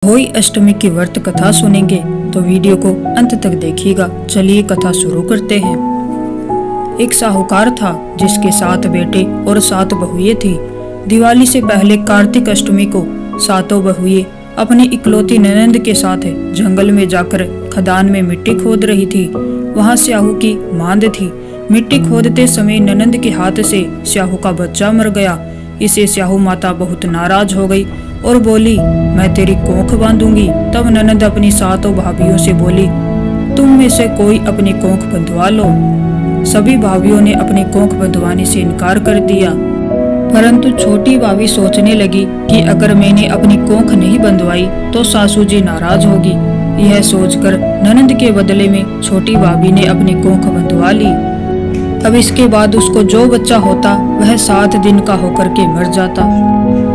अहोई अष्टमी की व्रत कथा सुनेंगे तो वीडियो को अंत तक देखिएगा। चलिए कथा शुरू करते हैं। एक साहूकार था जिसके 7 बेटे और 7 बहुएं थी। दिवाली से पहले कार्तिक अष्टमी को 7 बहुएं अपनी इकलौती ननंद के साथ जंगल में जाकर खदान में मिट्टी खोद रही थी। वहां स्याहू की मांद थी। मिट्टी खोदते समय ननंद के हाथ से स्याहू का बच्चा मर गया। इसे स्याहू माता बहुत नाराज हो गई और बोली, मैं तेरी कोख बांधूंगी। तब ननंद अपनी 7 भाभियों से बोली, तुम में से कोई अपनी कोख बंधवा लो। सभी भाभियों ने अपनी कोख बंधवाने से इनकार कर दिया, परंतु छोटी भाभी सोचने लगी कि अगर मैंने अपनी कोख नहीं बंधवाई तो सासू जी नाराज होगी। यह सोचकर ननंद के बदले में छोटी भाभी ने अपनी कोख बंधवा ली। अब इसके बाद उसको जो बच्चा होता वह 7 दिन का होकर के मर जाता।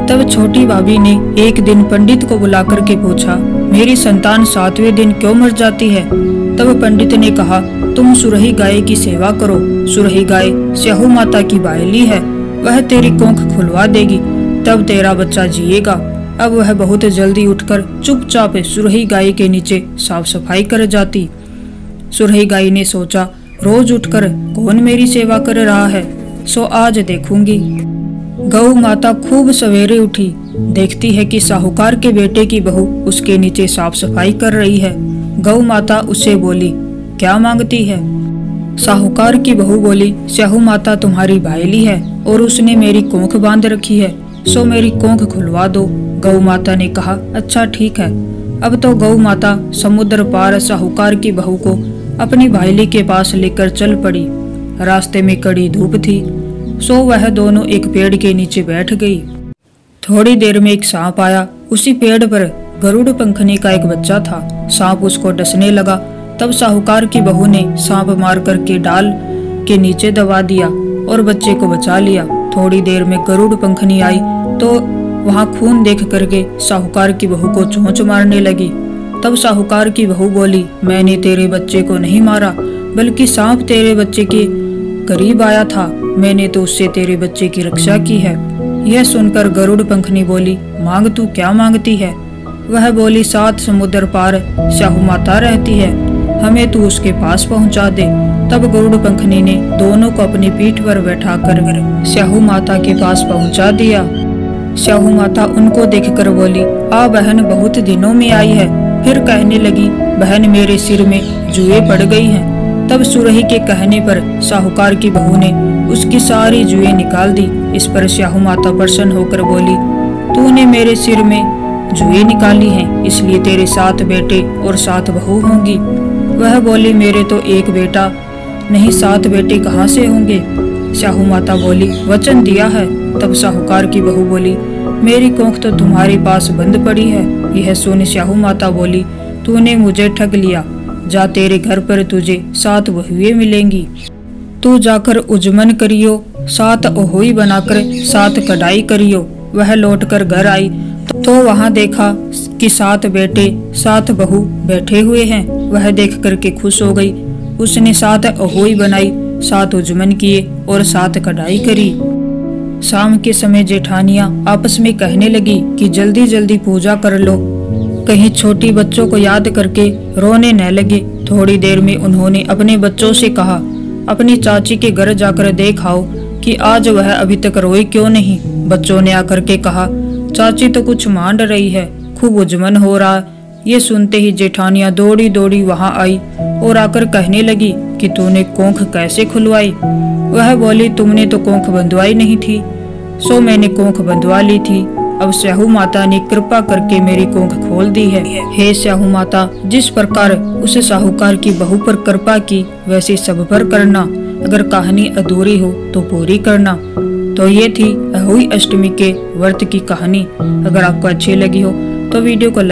तब छोटी भाभी ने एक दिन पंडित को बुला करके पूछा, मेरी संतान 7वें दिन क्यों मर जाती है? तब पंडित ने कहा, तुम सुरही गाय की सेवा करो। सुरही गाय स्याहू माता की बायली है, वह तेरी कोख खुलवा देगी, तब तेरा बच्चा जिएगा। अब वह बहुत जल्दी उठकर चुपचाप सुरही गाय के नीचे साफ सफाई कर जाती। सुरही गाय ने सोचा, रोज उठकर कौन मेरी सेवा कर रहा है, सो आज देखूंगी। गौ माता खूब सवेरे उठी, देखती है कि साहूकार के बेटे की बहू उसके नीचे साफ सफाई कर रही है। गौ माता उससे बोली, क्या मांगती है? साहूकार की बहू बोली, स्याहू माता तुम्हारी बायली है और उसने मेरी कोख बांध रखी है, सो मेरी कोख खुलवा दो। गौ माता ने कहा, अच्छा ठीक है। अब तो गौ माता समुद्र पार साहूकार की बहू को अपनी बायली के पास लेकर चल पड़ी। रास्ते में कड़ी धूप थी, सो वह दोनों एक पेड़ के नीचे बैठ गई। थोड़ी देर में एक सांप आया। उसी पेड़ पर गरुड़ पंखनी का एक बच्चा था। सांप उसको डसने लगा। तब साहूकार की बहू ने सांप मार करके डाल के नीचे दबा दिया और बच्चे को बचा लिया। थोड़ी देर में गरुड़ पंखनी आई तो वहां खून देख करके साहूकार की बहू को चोंच मारने लगी। तब साहूकार की बहू बोली, मैंने तेरे बच्चे को नहीं मारा, बल्कि सांप तेरे बच्चे के करीब आया था, मैंने तो उससे तेरे बच्चे की रक्षा की है। यह सुनकर गरुड़ पंखनी बोली, मांग तू क्या मांगती है? वह बोली, 7 समुद्र पार स्याहू माता रहती है, हमें तू उसके पास पहुंचा दे। तब गरुड़ पंखनी ने दोनों को अपनी पीठ पर बैठा कर स्याहू माता के पास पहुंचा दिया। स्याहू माता उनको देखकर बोली, आ बहन बहुत दिनों में आई है। फिर कहने लगी, बहन मेरे सिर में जुएं पड़ गई हैं। तब सुरही के कहने पर साहूकार की बहू ने उसकी सारी जुएं निकाल दी। इस पर स्याहू माता प्रसन्न होकर बोली, तूने मेरे सिर में जुएं निकाली हैं, इसलिए तेरे 7 बेटे और 7 बहू होंगी। वह बोली, मेरे तो एक बेटा नहीं 7 बेटे कहाँ से होंगे? स्याहू माता बोली, वचन दिया है। तब साहूकार की बहू बोली, मेरी कोख तो तुम्हारे पास बंद पड़ी है। यह सुन स्याहू माता बोली, तूने मुझे ठग लिया, जा तेरे घर पर तुझे 7 बहुएं मिलेंगी। तू जाकर उजमन करियो, 7 अहोई बनाकर 7 कढ़ाई करियो। वह लौटकर घर आई तो वहां देखा कि 7 बेटे 7 बहू बैठे हुए हैं। वह देख करके खुश हो गई। उसने 7 अहोई बनाई, 7 उजमन किए और 7 कढ़ाई करी। शाम के समय जेठानियां आपस में कहने लगी कि जल्दी जल्दी पूजा कर लो, कहीं छोटी बच्चों को याद करके रोने न लगे। थोड़ी देर में उन्होंने अपने बच्चों से कहा, अपनी चाची के घर जाकर देखाओ कि आज वह अभी तक रोई क्यों नहीं। बच्चों ने आकर के कहा, चाची तो कुछ मांड रही है, खूब उजमन हो रहा। ये सुनते ही जेठानियां दौड़ी दौड़ी वहां आई और आकर कहने लगी कि तूने कोख कैसे खुलवाई? वह बोली, तुमने तो कोख बंधवाई नहीं थी, सो मैंने कोख बंधवा ली थी। अब स्याहू माता ने कृपा करके मेरी कोख खोल दी है। हे स्याहू माता, जिस प्रकार उस साहूकार की बहू पर कृपा की वैसे सब पर करना। अगर कहानी अधूरी हो तो पूरी करना। तो ये थी अहोई अष्टमी के व्रत की कहानी। अगर आपको अच्छी लगी हो तो वीडियो को